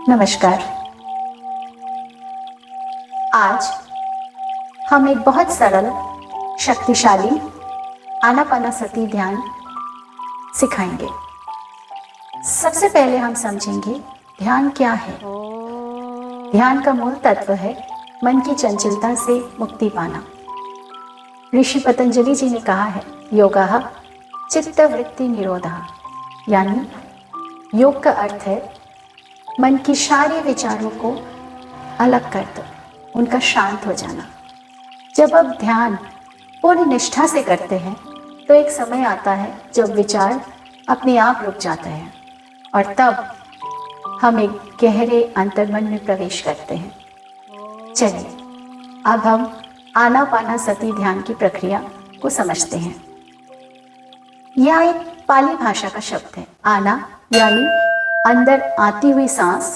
नमस्कार। आज हम एक बहुत सरल, शक्तिशाली आनापानासती ध्यान सिखाएंगे। सबसे पहले हम समझेंगे ध्यान क्या है। ध्यान का मूल तत्व है मन की चंचलता से मुक्ति पाना। ऋषि पतंजलि जी ने कहा है, योगः चित्तवृत्ति निरोधः, यानी योग का अर्थ है मन की सारे विचारों को अलग कर दो, उनका शांत हो जाना। जब आप ध्यान पूर्ण निष्ठा से करते हैं तो एक समय आता है जब विचार अपने आप रुक जाते हैं और तब हम एक गहरे अंतर्मन में प्रवेश करते हैं। चलिए अब हम आनापानासती ध्यान की प्रक्रिया को समझते हैं। यह एक पाली भाषा का शब्द है। आना यानी अंदर आती हुई सांस,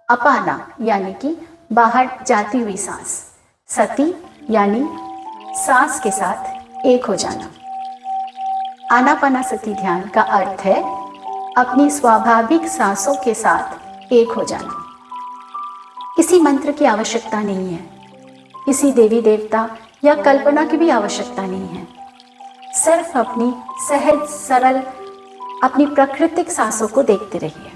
अपाना यानी कि बाहर जाती हुई सांस, सती यानी सांस के साथ एक हो जाना। आनापानासती ध्यान का अर्थ है अपनी स्वाभाविक सांसों के साथ एक हो जाना। किसी मंत्र की आवश्यकता नहीं है, किसी देवी देवता या कल्पना की भी आवश्यकता नहीं है। सिर्फ अपनी सहज सरल अपनी प्राकृतिक सांसों को देखते रहिए।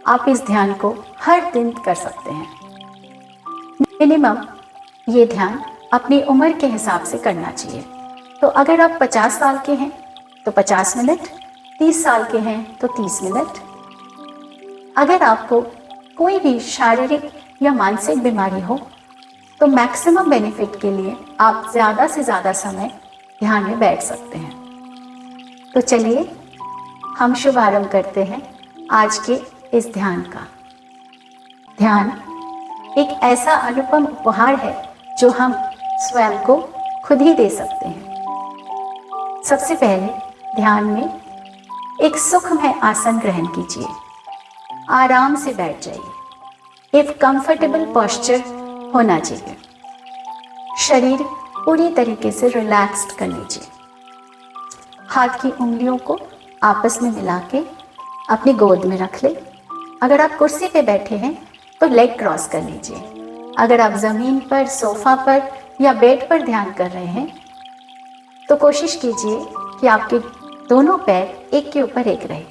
आप इस ध्यान को हर दिन कर सकते हैं। मिनिमम ये ध्यान अपनी उम्र के हिसाब से करना चाहिए। तो अगर आप 50 साल के हैं तो 50 मिनट, 30 साल के हैं तो 30 मिनट। अगर आपको कोई भी शारीरिक या मानसिक बीमारी हो तो मैक्सिमम बेनिफिट के लिए आप ज़्यादा से ज़्यादा समय ध्यान में बैठ सकते हैं। तो चलिए हम शुभारंभ करते हैं आज के इस ध्यान का। ध्यान एक ऐसा अनुपम उपहार है जो हम स्वयं को खुद ही दे सकते हैं। सबसे पहले ध्यान में एक सुखमय आसन ग्रहण कीजिए। आराम से बैठ जाइए। एक कंफर्टेबल पोस्चर होना चाहिए। शरीर पूरी तरीके से रिलैक्स्ड कर लीजिए। हाथ की उंगलियों को आपस में मिला के अपनी गोद में रख ले। अगर आप कुर्सी पे बैठे हैं तो लेग क्रॉस कर लीजिए। अगर आप ज़मीन पर, सोफा पर या बेड पर ध्यान कर रहे हैं तो कोशिश कीजिए कि आपके दोनों पैर एक के ऊपर एक रहे,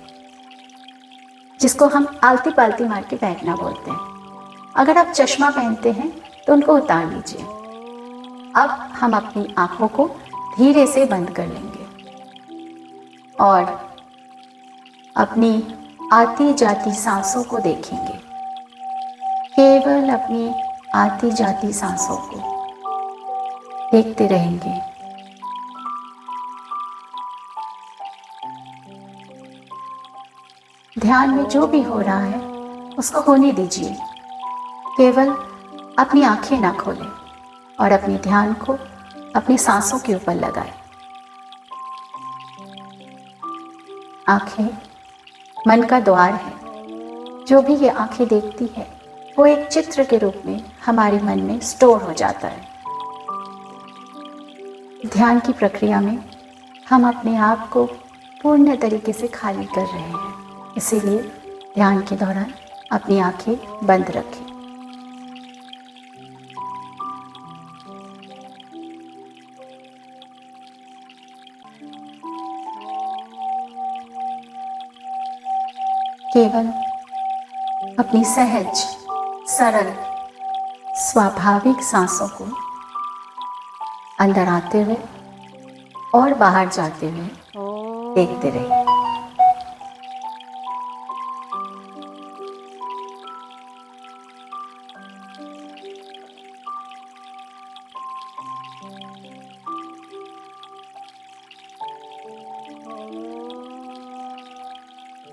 जिसको हम आलती पालती मार के बैठना बोलते हैं। अगर आप चश्मा पहनते हैं तो उनको उतार लीजिए। अब हम अपनी आँखों को धीरे से बंद कर लेंगे और अपनी आती जाती सांसों को देखेंगे। केवल अपनी आती जाती सांसों को देखते रहेंगे। ध्यान में जो भी हो रहा है उसको होने दीजिए। केवल अपनी आंखें ना खोलें और अपने ध्यान को अपनी सांसों के ऊपर लगाएं। आंखें मन का द्वार है। जो भी ये आंखें देखती है वो एक चित्र के रूप में हमारे मन में स्टोर हो जाता है। ध्यान की प्रक्रिया में हम अपने आप को पूर्ण तरीके से खाली कर रहे हैं, इसीलिए ध्यान के दौरान अपनी आंखें बंद रखें। केवल अपनी सहज सरल स्वाभाविक सांसों को अंदर आते हुए और बाहर जाते हुए देखते रहिए।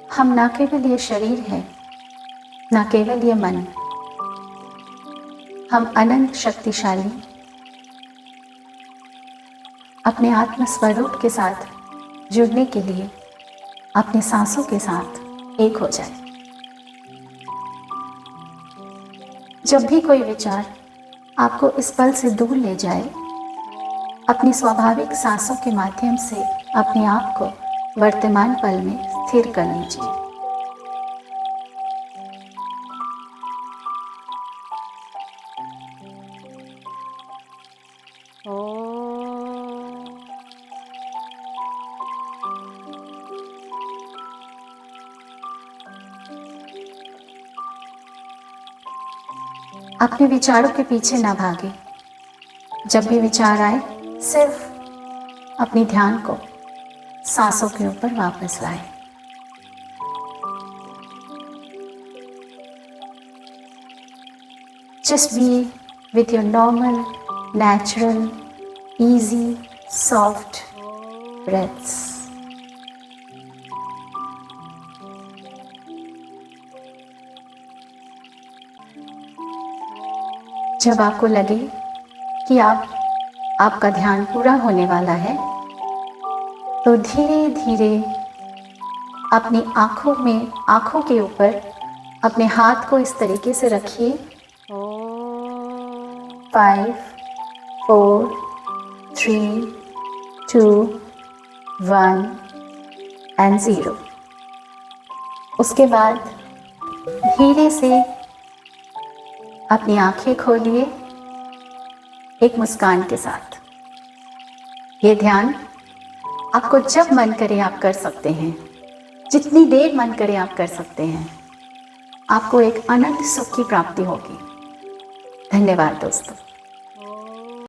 हम ना केवल ये शरीर है, ना केवल ये मन, हम अनंत शक्तिशाली अपने आत्म स्वरूप के साथ जुड़ने के लिए अपने सांसों के साथ एक हो जाए। जब भी कोई विचार आपको इस पल से दूर ले जाए, अपनी स्वाभाविक सांसों के माध्यम से अपने आप को वर्तमान पल में स्थिर कर लीजिए। अपने विचारों के पीछे ना भागे। जब भी विचार आए सिर्फ अपने ध्यान को सांसों के ऊपर वापस लाए। Just be with your normal, natural, easy, soft breaths. जब आपको लगे कि आपका ध्यान पूरा होने वाला है, तो धीरे धीरे अपनी आँखों के ऊपर अपने हाथ को इस तरीके से रखिए। 5, 4, 3, 2, 1 and 0। उसके बाद धीरे से अपनी आंखें खोलिए एक मुस्कान के साथ। ये ध्यान आपको जब मन करे आप कर सकते हैं, जितनी देर मन करे आप कर सकते हैं। आपको एक अनंत सुख की प्राप्ति होगी। धन्यवाद दोस्तों।